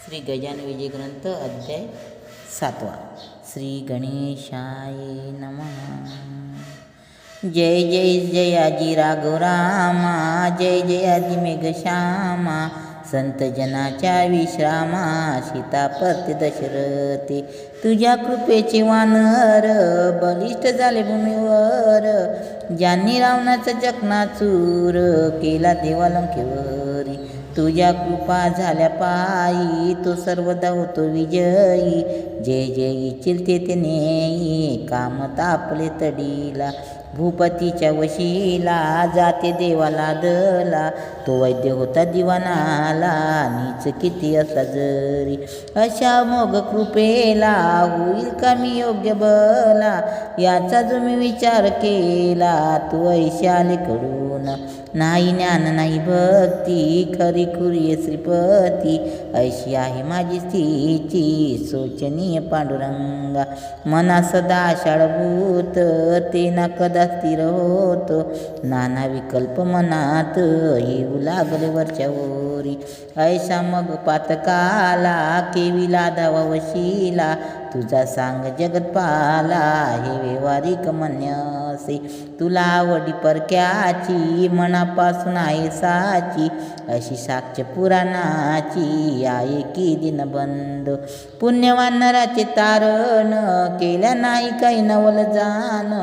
श्री गजानन विजय ग्रंथ अध्याय 7. श्री गणेशाय नमः. जय जय जयाजी राघव रामा, जय जयाजी मेघश्यामा, संत जनाच्या विश्रामा, सीतापती दशरथे. तुझ्या कृपेचे वानर बलिष्ठ झाले भूमीवर, ज्यांनी रावणाचा चकनाचूर केला देवा लंकेवरी. तुझ्या कृपा झाल्या पायी तो सर्वदा होतो विजयी. जय जय इच्छिल ते नेई, काम तापले तडीला. भूपतीच्या वशीला जाते देवाला दला, तो वैद्य होता दिवानाला, नीच किती असा जरी. अशा मोग कृपेला होईल का मी योग्य बला, याचा जो मी विचार केला तू ऐशाले कडून. नाही ज्ञान नाही भक्ती, खरी खुरी श्रीपती, ऐशी आहे माझी स्थिती शोचनीय पांडुरंगा. मना सदा आषाढभूत ते ना कदा स्थिर होत, नाना विकल्प मनात येऊ लागले वरच्यावरी. ऐसा मग पातकाला केविला धावा वशीला, तुझा सांग जगतपाला हे व्यवहारिक म्हणण्यासे. तुला आवडी परक्याची मनापासून आहे साची, अशी साक्ष पुराणाची आहे की दिनबंध. पुण्यवान नराचे तारण केल्या नाही काही नवल जाण,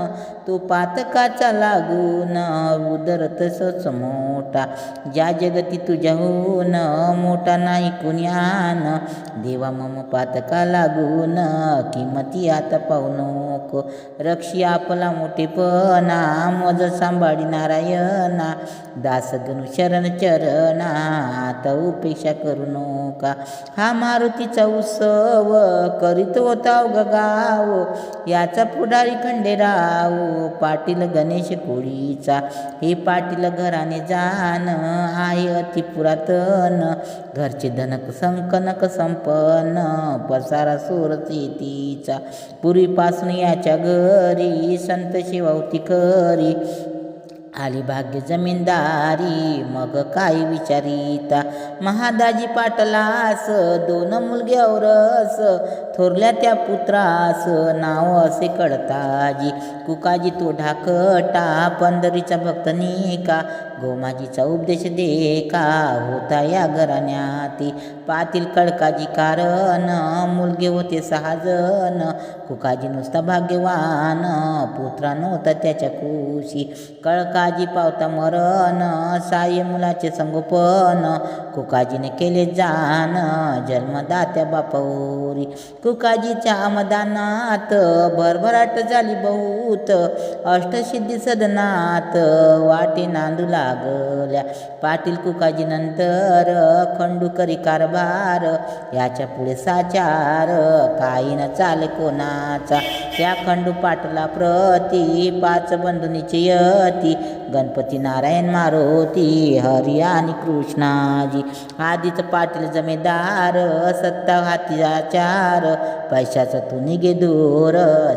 तो पातकाचा लागून उदरत सच मोठा. ज्या जगती तुझ्याहून मोठा नाही कुणी आन, देवा मम पातका लागून किंमती आता पाहू नको. रक्षी आपला मोठेपणा मज सांभाळी नारायणा, दास गणू शरण चरणा आता उपेक्षा करू नका. हा मारुतीचा उत्सव करीत होता गाव, याचा पुढारी खंडेराव पाटील गणेश कोळीचा. हे पाटील घराने जाण आहे अति पुरातन, घरचे धनक संकनक संपन्न पसारा सोरच येतीचा. पूर्वीपासून याच्या घरी संत सेवा होती खरी, आली भाग्य जमीनदारी मग काय विचारिता. महादाजी पाटलास 2 मुलगे औरस, थोरल्या त्या पुत्रास नाव असे कळताजी. कुकाजी तो ढाकटा पंढरीचा भक्त निका, गोमाजीचा उपदेश देखा होता या घराण्याती. पाटील कळकाजी कारण मुलगे होते 6 जण, कुकाजी नुसता भाग्यवान पुत्रा नव्हता त्याच्या कुशी. कळकाजी पावता मरण साये मुलाचे संगोपन, कुकाजीने केले जाण जन्मदात्या बापावरी. कुकाजीच्या आमदानात भरभराट झाली बहुत, अष्टसिद्धी सदनात वाटे नांदू लागल्या. पाटील कुकाजी नंतर खंडूकरी कारभार, याच्या पुढे साचार काही न चाले कोणाचा. त्या खंडू पाटला प्रती 5 बंधुनीचे यती, गणपती नारायण मारुती हरी आणि कृष्णाजी. आधीच पाटील जमेदार सत्ता हाती आचार, पैशाचा तू निघे दूर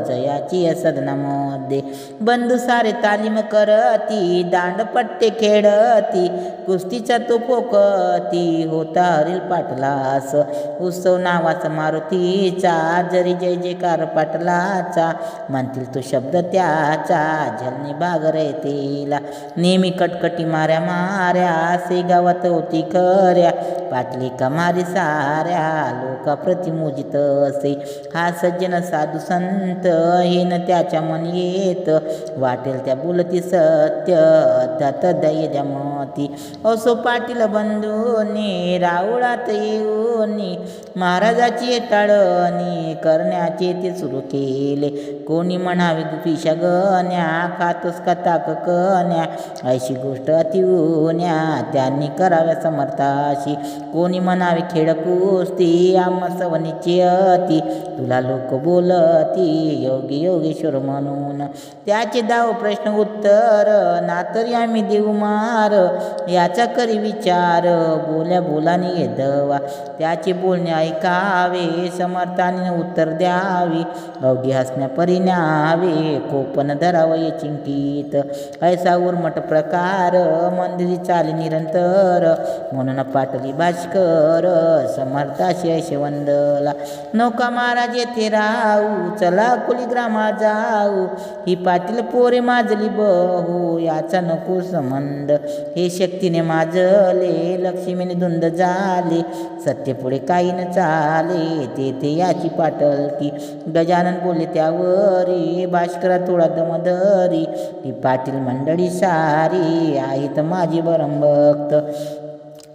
जयाची सदनामध्ये. बंधू सारे तालीम करती, दांडपट्टे खेळती, कुस्तीचा तो पोकती होता हरील पाटलास. उत्सव नावाचा मारुतीचा, जरी जय जयकार पाटलाचा, म्हणतील तो शब्द त्याचा झलने बागर येतेला. नेहमी कटकटी माऱ्या माऱ्या से गावात होती खऱ्या, पाटली कमारी साऱ्या लोकाप्रती मोजित असे. हा सज्जन साधू संत हे न त्याच्या मन येत, वाटेल त्या बोलती सत्य अध्यात दया मती. असो पाटील बंधूनी राऊळात येऊनी, महाराजाची टाळणी करण्याचे ते सुरू केले. कोणी म्हणावे पिशा गण्या, खातोस का ताक कण्या, अशी गोष्ट अतिउन्या त्यांनी कराव्या समर्थाशी. कोणी म्हणावे खेळ कुस्ती आम्हा सवनीची अति, तुला लोक बोलती योगी योगेश्वर म्हणून. त्याचे दाव प्रश्न उत्तर नातरी आम्ही देऊ मार, याचा करी विचार बोल्या बोलाने येदवा. त्याचे बोलणे ऐकावे समर्थाने उत्तर द्यावी, अवघी हा बसण्या परिणावे कोपन धरावय चिंतित ऐसा उर्मट प्रकार मंदिरी चाली निरंतर म्हणून पाटली भास्कर समर्थाशी ऐसे वंदला नौका महाराज येथे राहू चला कुलीग्रामा जाऊ ही पाटील पोरे माजली बहू याचा नको संबंध हे शक्तीने माजले लक्ष्मीने धुंद झाले सत्य पुढे काही न चाले ते याची पाटलकी गजानन बोलले त्यावरी भास्करा थोडा दमदरी ही पाटील मंडळी सारी आहेत माझी भक्त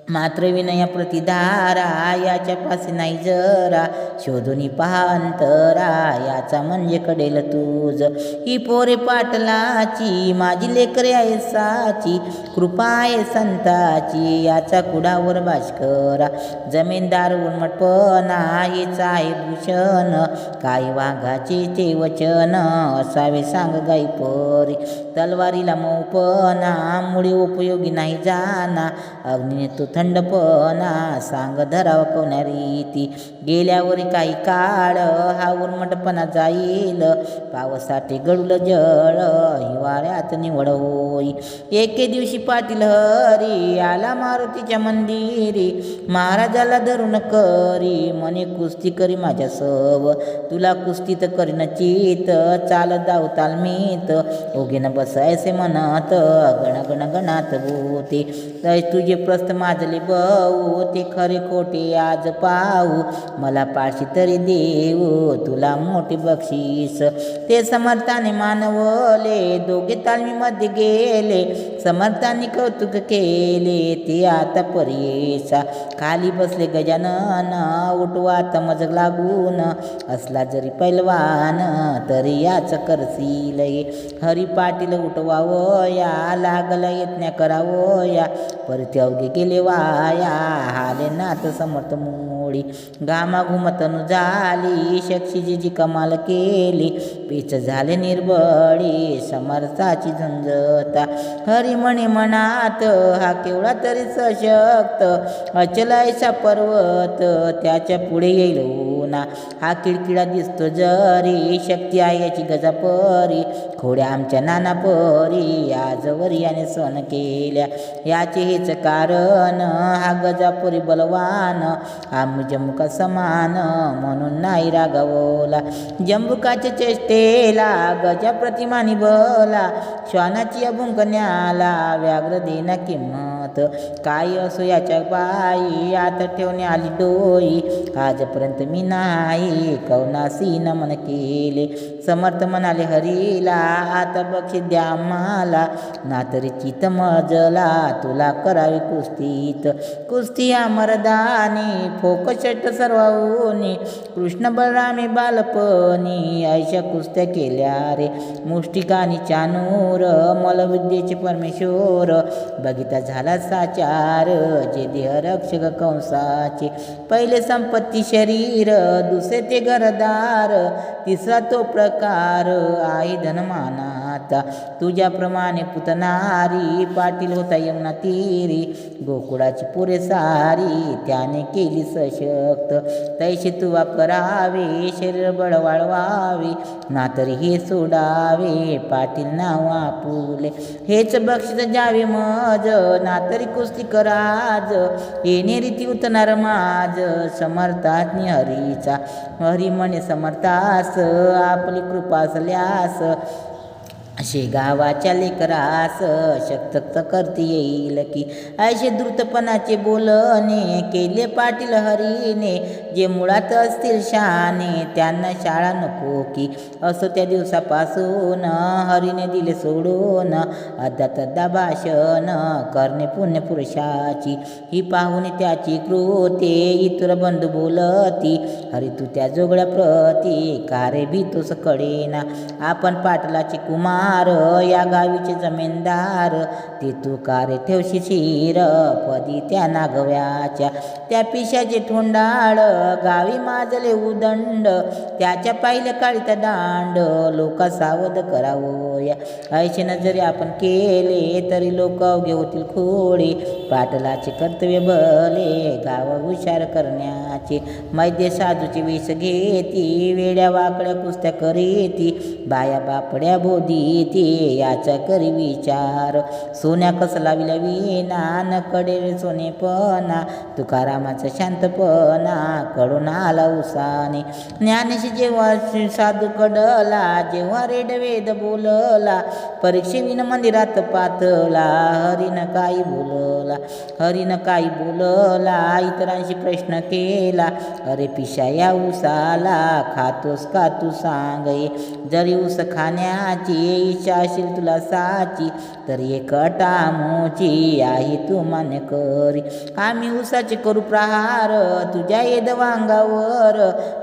मात्र विनया प्रतिधारा याच्या पासे नाही जरा शोधून पहा अंतरा याचा म्हणजे कडेल तुझ ही पोरे पाटलाची माझी लेकरे आहे साची कृपा आहे संताची याचा कुडावर भास्करा जमीनदार उन्मटपणा हेच आहे भूषण काही वाघाचे ते वचन असावे सांग गाई परी तलवारीला मौपणा मुळे उपयोगी नाही जाना अग्नीने तो थंडपणा सांग धराव कोण्या रीती गेल्यावर काही काळ हा उर्मटपणा जाईल पावसाटे गडूल जळ हिवाळ्यात निवड होई एके दिवशी पाटील हरी आला मारुतीच्या मंदिरी महाराजाला धरून करी मने कुस्ती करी माझ्या सव तुला कुस्तीत करीन चित चालत जाऊ तालमीत ओगेन बसायचे म्हणत गण गण गणात बोते तुझे प्रस्त माजले बहू ते खरे खोटे आज पाहू मला पाशी तरी देऊ तुला मोठे बक्षीस ते समर्थाने मानवले दोघे तालमीमध्ये गेले समर्थांनी कौतुक केले ते आता पर्येसा खाली बसले गजानन उठवा तमजग लागून असला जरी पैलवान तरी याच करशील हरी पाटील उठवावया लागला यत्न करावया परत अवघे गेले वाया हाले नाथ समर्थ मोडी गामा घुमतनु झाली शक्षीजी जी कमाल केली पीच झाले निर्बळी समर्थाची झंझता हरी म्हणे मनात हा केवढा तरी सशक्त अचलायचा पर्वत त्याच्या पुढे येईल ना हा किडकिडा दिसतो जरी शक्ती आहे याची गजापरी खोड्या आमच्या नाना परी आजवर याने सण केल्या याचे हेच कारण हा गजापुरी बलवान हा जम्मुका समान म्हणून नाही रागावला जम्बुकाच्या चेष्टेला गजा प्रतिमानी बला श्वानाची अभुंकन्याला व्याघ्र देना किंमत काही असो याच्या बाई आता ठेवणे आली डोई आजपर्यंत मी नाही कवनासी नमन केले समर्थ म्हणाले हरीला आता बक्षीस द्या आम्हाला ना तरी चित मजला तुला करावी कुस्ती मर्दानी फोकशट सर्वाऊनी कृष्ण बलरामी बालपणी ऐशा कुस्त्या केल्या रे मुष्टिकानी चानूर मलविद्येचे परमेश्वर बघिता झाला साचार जे देह रक्षक कंसाचे पहिले संपत्ती शरीर दुसरे ते घरदार तिसरा तो प्रकार आहे धनमानाता तुझ्याप्रमाणे पुतनारी पाटील होता यमुना तीरी गोकुळाची पुरे सारी त्याने केली सशक्त तैसे तुवा करावे शरीर बळ वाढवावे ना तरी हे सोडावे पाटील नाव आपुले हेच बक्षीस जावे मज ना तरी कुस्ती कराज येणे रीती उतणार माझ समर्थाज्ञ हरीचा हरी म्हणे समर्थास आपली कृपा असल्यास असे गावाच्या लेकरास शक्त करता येईल की असे द्रुतपणाचे बोलणे केले पाटील हरीने जे मुळात असतील शाने त्यांना शाळा नको की असो त्या दिवसापासून हरीने दिले सोडून अद्धा भाषण करणे पुण्य पुरुषाची ही पाहुणे त्याची कृते इतर बंधू बोलती हरी तू त्या जोगळ्या प्रती कारे भीतोस कडेना आपण पाटलाची कुमार कुमार या गावीचे जमीनदार, ते तू कारे ठेवशी शिर पदी त्या नागव्याच्या. त्या पिशाचे ठोंडाळ गावी माजले उदंड, त्याच्या पाहिल्या काळीत दांड लोका सावध करावया. ऐशे नजरे आपण केले तरी लोक अवघे होतील खोडे, पाटलाचे कर्तव्य भले गाव हुशार करण्याचे. मैद्य साधूचे वेश घेती, वेड्या वाकड्या कुस्त्या करीती, बाया बापड्या बोधीती याचा करी विचार. सोन्या कसला विला विना न कडे सोनेपणा, तुकारामाचा शांतपणा कडून आला उसाने. ज्ञानेशी जेव्हा साधू कडला, जेव्हा रेड वेद बोलला, परीक्षेविन मंदिरात पातला, हरीनं काही बोलला, हरीनं काही बोलला, इतरांशी प्रश्न केला. अरे पिशा या उसाला खातोस का तू सांग, जरी ऊस खाण्याची इच्छा असेल तुला साची, तरी एक टामोची आहे तू मान्य करी. आम्ही ऊसाचे करू प्रहार तुझ्या येद वांगावर,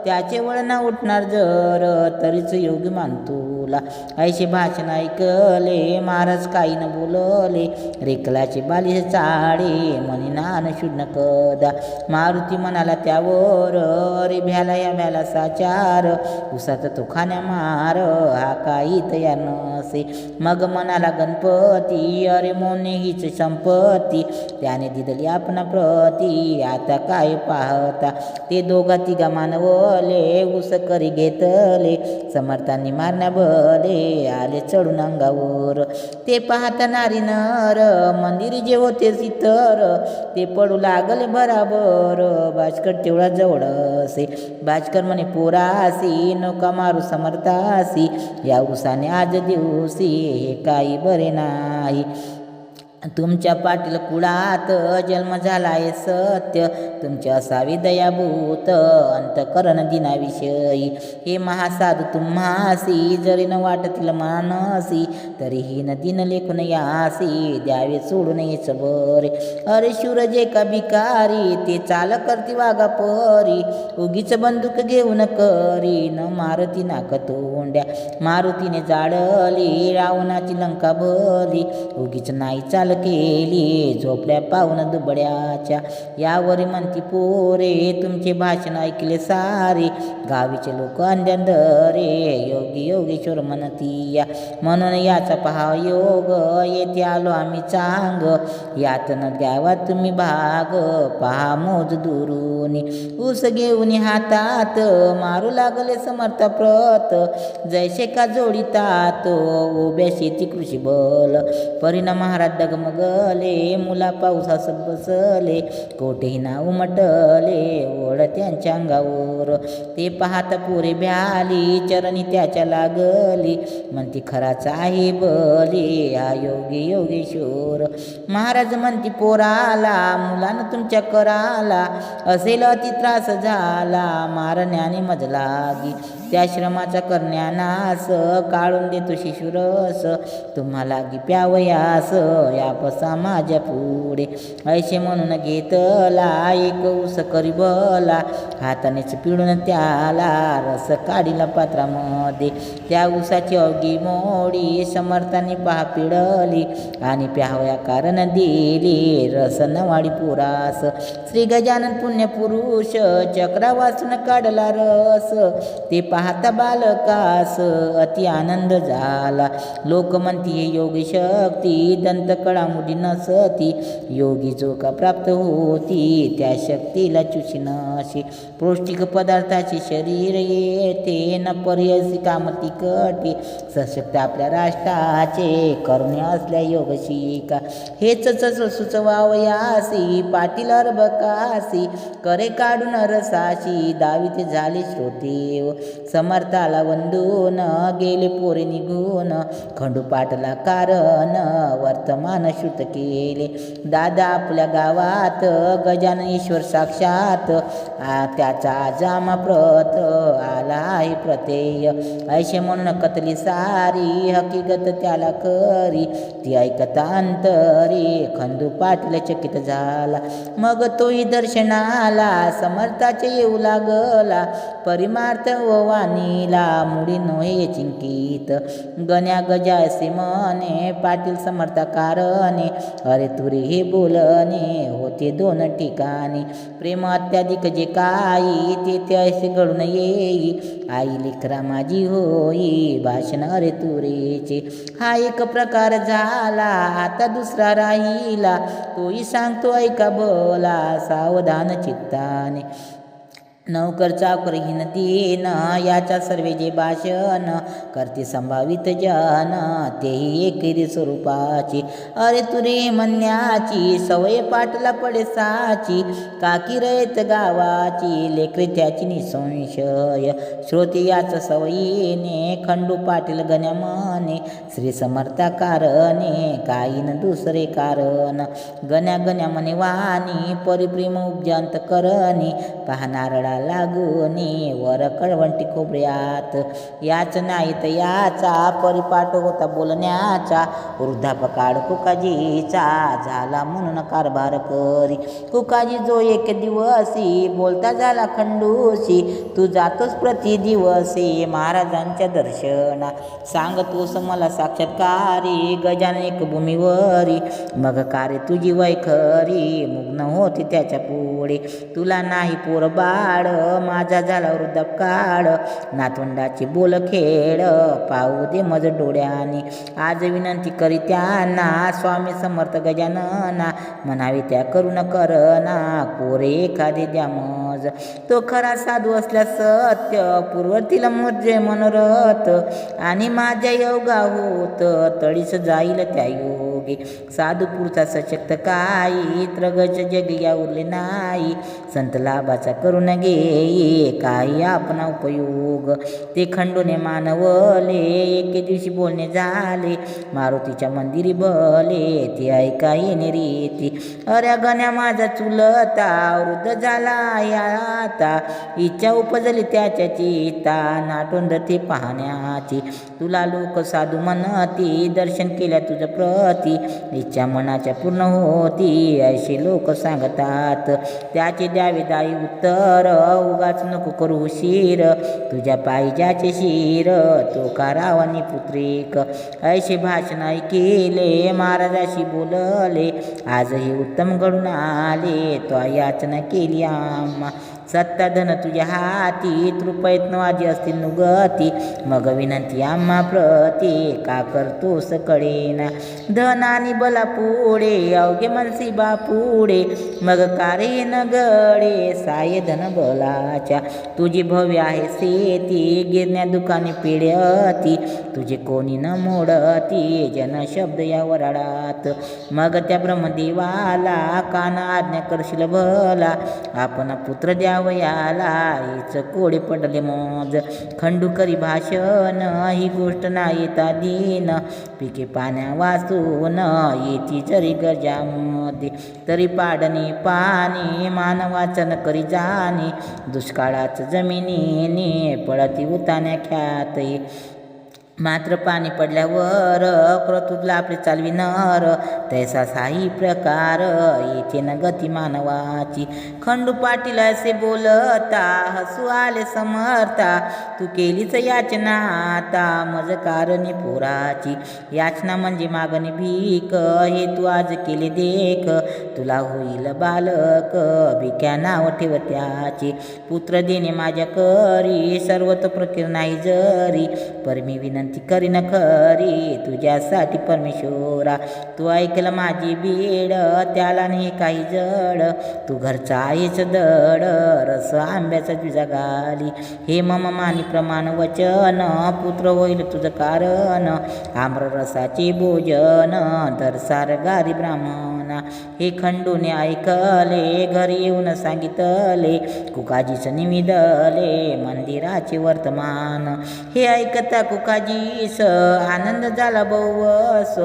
त्याचे वळण उठणार जर तरीच योग्य मानतोला. ऐशे भाषण ऐकले महाराज काही न बोलले, रेकलाचे बालिश चाळे मनी नान शुद्ध कदा. मारुती म्हणाला त्यावर, अरे भ्याला या भ्याला साचार, उसात तो खाण्या मार हा काही तयार नसे. मग म्हणाला गणपती, अरे मोने हीच संपत्ती, त्याने दिदली आपणा प्रती, आता काय पाहता. ते दोघा तिघा मानवले ऊस करी घेतले, समर्थांनी मारण्या भले आले चढून अंगावर. ते पाहता नारी नर मंदिर जे होते सितर, ते पडू लागले बराबर, भास्कर तेवढा जवळ असे. भास्कर म्हणे पोरासी नका मारू समर्थासी, या उसाने आज दिवसी हे काही बरे नाही. तुमच्या पाटील कुळात जन्म झालाय सत्य, तुमचे असावी दयाभूत अंतकरण दिनाविषयी. हे महासाधू तुम्हासी जरी न वाटतील मानसी, तरीही न दिन लेखून यासी द्यावे सोडून येच बरे. अरे शूर जे का भिकारी, ते चाल करती वागा परी, उगीच बंदूक घेऊन करी न मारुती नाक तोंड्या. मारुतीने जाळली रावणाची लंका भली, उगीच नाही चाल केली झोपड्या पाहून दुबड्याच्या. यावरी म्हणती पोरे तुमचे भाषण ऐकले सारे, गावीचे लोक अंधरे योगी योगेश्वर म्हणतीया. म्हणून याचा पहा योग, येथे आलो आम्ही चांग, यात न द्यावा तुम्ही भाग पहा मोज दुरुनी. ऊस घेऊन हातात मारू लागले समर्थ प्रत, जैसे का जोडीतात उभ्या शेती कृषी बल. परिणाम महाराज डगमगले, मुला पाऊसास बसले, कोठेही ना उमटले ओढ त्यांच्या अंगावर. ते पाहता पोरे भ्याली, चरणी त्याच्या लागली, म्हणती खराच आहे बली हा योगी योगेश्वर. महाराज म्हणती पोराला, मुलानं तुमच्या कराला असेल अति त्रास झाला, मारण्याने मज लागी. त्या श्रमाचा करण्यानास काढून देतो शिशुरस, तुम्हाला गी प्यावयास यापसा माझ्या पुढे. ऐशे म्हणून घेतला एक ऊस करी भला, हातानेच पिळून त्याला रस काढीला पात्रामध्ये. त्या ऊसाची अवघी मोडी समर्थांनी पहा पिळली, आणि प्यावया कारण दिली रस नवाडी पुरास. श्री गजानन पुण्य पुरुष चक्रा वाचून काढला रस, ते पाहता बालकास अति आनंद झाला. लोक म्हणती हे योगी शक्ती, दंत कळामुडी नसती, योगी जो का प्राप्त होती त्या शक्तीला चुशी नशी. पौष्टिक पदार्थाचे शरीर येते न पर्यसी कामती कटे, सशक्त आपल्या राष्ट्राचे करणे असल्या योग शिका. हेच सुचवावयासी पाटील अर्भकासी, करे काढून रसाशी दावीत झाले श्रोतेव. समर्थाला वंदून गेले पोरे निघून, खंडू पाटला कारण वर्तमान श्रुत केले. दादा आपल्या गावात गजानन ईश्वर साक्षात, त्याचा जामा प्रत आला आहे प्रत्यय. ऐशे म्हणून कतली सारी हकीकत त्याला करी, ती ऐकता अंतरी खंडू पाटील चकित झाला. मग तोही दर्शनाला समर्थाचे येऊ लागला, परिमार्थ व नीला मुडी नोहे चिंकित गण्या गजायसे मने पाटील समर्थकारणे अरे तुरे हे बोलणे होते दोन ठिकाणी प्रेम अत्याधिक जे काही ते ऐसे घडून येई आई लेकरा माझी होई भाषण अरे तुरेचे हा एक प्रकार झाला आता दुसरा राहिला तोही सांगतो ऐका बोला सावधान चित्ताने नौकर चाकरहीन दीन याच्या सर्वे जे भाषण करते संभावित जन तेही एकेरी स्वरूपाची अरे तुरे म्हणण्याची सवय पाटला पडे साची काकी रयत गावाची लेकरे त्याची निसंशय श्रोते याच सवयीने खंडू पाटील गण्या म्हणे श्री समर्था कारणे काही न दुसरे कारण गण्या गण्या म्हणे वाणी परिप्रेम उपजांत करणे पाहणारडा लागूनी वर कळवंटी खोबऱ्यात याच नाही तर याचा परिपाठ होता बोलण्याचा वृद्धापकाळ कुकाजीचा झाला म्हणून कारभार करी कुकाजी जो एक दिवसी बोलता झाला खंडूसी तू जातोस प्रति दिवसी महाराजांच्या दर्शना सांगतोस मला साक्षात्कारी गजानन एक भूमीवरी मग कार्य तुझी वैखरी मुग्न होती त्याच्या पुढे तुला नाही पोर बाळ माझा झाला वृद्धापकाळ नातवंडाची बोल खेळ पाहू दे मज डोळ्याने आज विनंती करी त्यांना स्वामी समर्थ गजानना म्हणावे त्या करून करना पोरे एखादे द्या मज तो खरा साधू असल्या सत्य पूर्वतीला मजे मनोरथ आणि माझ्या योगा होत तळीस जाईल त्या योगी साधू पुरचा सशक्त काही त्रगच जग या उरले नाही संत लाभाचा करून घेई काही आपला उपयोग ते खंडूने मानवले एके दिवशी बोलणे झाले मारुतीच्या मंदिरी भले ते ऐका येणे रीती अरे गण्या माझा चुलता वृद्ध झाला आता इच्छा उपजली त्याच्या चिता नाटोंड ते पाहण्याची तुला लोक साधू म्हणती दर्शन केल्या तुझं प्रती इच्छा मनाच्या पूर्ण होती ऐसे लोक सांगतात त्याचे द्यावे दाई उत्तर उगाच नको करू शिर तुझ्या पाहिजाचे शिर तो कारावानी पुत्रिक ऐसे भाषण ऐकेले महाराजाशी बोलले आजही उत्तम घडून आले तो याचना केली आम्हा सत्ता धन तुझ्या हाती तृपयत नवाजी असतील नुगती मग विनंती आम्हा प्रती का करतोस कळेना धन आणि बला पुढे अवघे मनसीबा पुढे मग कार्य न गडे साय धन बलाच्या तुझी भव्य आहे सेती गिरण्या दुकाने पिढ्यती तुझे कोणी न मोडती जन शब्द या वराडात मग त्या ब्रह्मदेवाला कान आज्ञा करशील भला आपण पुत्र द्यावयाला हीच कोडे पडले मज खंडू करी भाषण ही गोष्ट नाही येता दीन पिके पाण्या वाचून येती जरी गजामध्ये तरी पाडणे पाणी मानवाचन करी जाणे दुष्काळाच जमिनीने पडती उतान्या ख्यात मात्र पाणी पडल्यावर क्रतुला आपले चालवी नर तैसा साही प्रकार येथे न गती मानवाची खंडू पाटील असे बोलता हसू आले समर्था तू केलीच याचना आता मज कारणी पोराची याचना म्हणजे मागणी भीक हे तू आज केले देख तुला होईल बालक भिक्या नाव ठेव त्याची पुत्र देणे माझ्या करी सर्वतोप्रकीर नाही जरी परमी विनंती करीन खरी तुझ्यासाठी परमेश्वरा तू ऐकलं माझी बीड त्याला नाही काही जड तू घरचा आहेच दड रस आंब्याचा तुझा गाली हे मम मानी प्रमाण वचन पुत्र होईल तुझं कारण आम्र रसाचे भोजन दरसार गारी ब्राह्मणा हे खंडूने ऐकले घरी येऊन सांगितले कुकाजीच निविदले मंदिराचे वर्तमान हे ऐकता कुकाजीस आनंद झाला बहुवस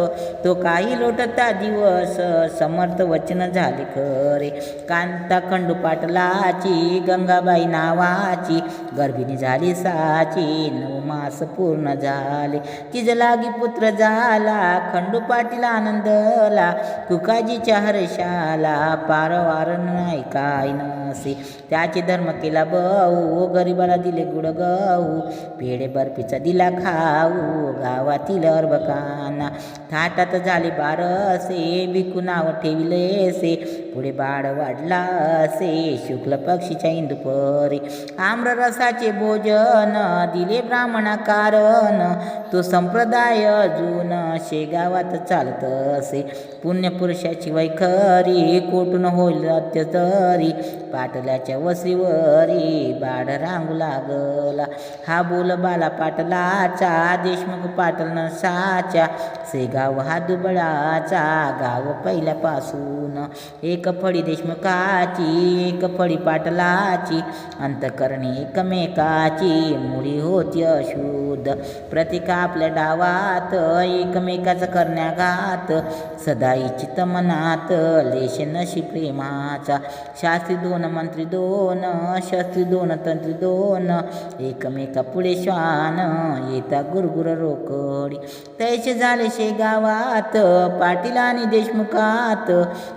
तो काही लोटता दिवस समर्थ वचन झाले खरे कांता खंडू पाटलाची गंगाबाई नावाची गर्भिणी झाली साची 9 मास पूर्ण झाले तिज लागी पुत्र झाला खंडू पाटील आनंदला कुकाजी तिच्या हर्षाला पारवार नाही काय नसे. त्याचे धर्म केला बहु, गरिबाला दिले गुड गहू, पेढे बर्फीचा दिला खाऊ, गावातील अर्भकांना थाटात झाले बारसे, भिकू नाव ठेविलेसे, पुढे बाळ वाढला असे, शुक्ल पक्षीच्या इंदुपरी आम्र रसाचे भोजन दिले ब्राह्मणा कारण, तो संप्रदाय अजून शेगावात चालत असे. पुण्यपुरुषाची वैखरी कोटून होईल अत्यतरी, पाटलाच्या वसरीवरी बाळ रांगू लागला. हा बोल बाला पाटलाचा, देशमुख पाटल नसाच्या, शेगाव हा दुबळाचा गाव पहिल्यापासून. एक फळी देशमुखाची, एक फळी पाटलाची, अंतकरणी एकमेकाची, मुळी होती अशुद्ध. प्रत्येक आपल्या डावात एकमेकाचा करण्याघात, सदा इच्छित मनात लेश नशी प्रेमाचा. शास्त्री दोन मंत्री दोन, शस्त्री दोन तंत्री दोन, एकमेका पुढे श्वान येता गुरगुर रोकडी. तैसे झाले शेगावात पाटील आणि देशमुखात,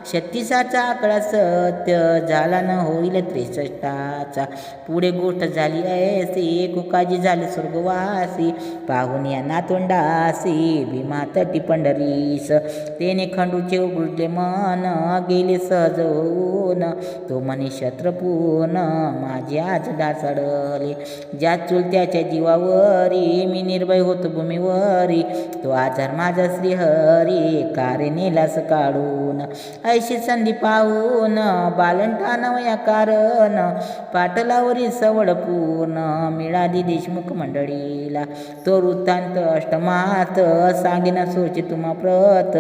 36चा आकडा सत्य झाला न होईल 63चा. पुढे गोष्ट झाली ऐसी, कुकाजी झाले स्वर्गवासी, पाहून या नातोंडासी भीमा तटी पंढरीस. तेने खंडूचे उघडले मन, गेले सहज होऊन, तो म्हणे शत्रपूर्ण माझे आज ढासळले. ज्या चुलत्याच्या जीवावरी मी निर्भय होतो भूमीवरी, तो आजार माझा श्रीहरी कारे नेलास काढून. ऐशी संधी पाहून बालंठान वया कारण, पाटलावरी सवड पूर्ण मिळाली देशमुख मंडळीला. तो वृत्तांत अष्टमात सांगेन सोचे तुम्हा प्रत,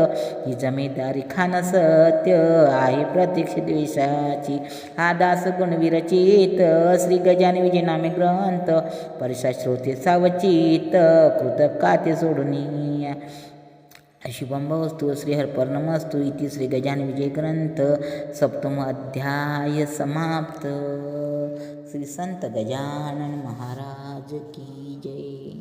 ही जमेदारी खान सत्य आहे प्रत्यक्ष द्वेषाची. हा दास गुण विरचित श्री गजानन विजय नामे ग्रंथ, परिसा श्रोते सावचित कृतक काते सोडुनिया. शुभम भवस्तु श्रीहरपर्णमस्तु इति श्री गजानन विजय ग्रंथ सप्तम अध्याय समाप्त. श्री संत गजानन महाराज की जय.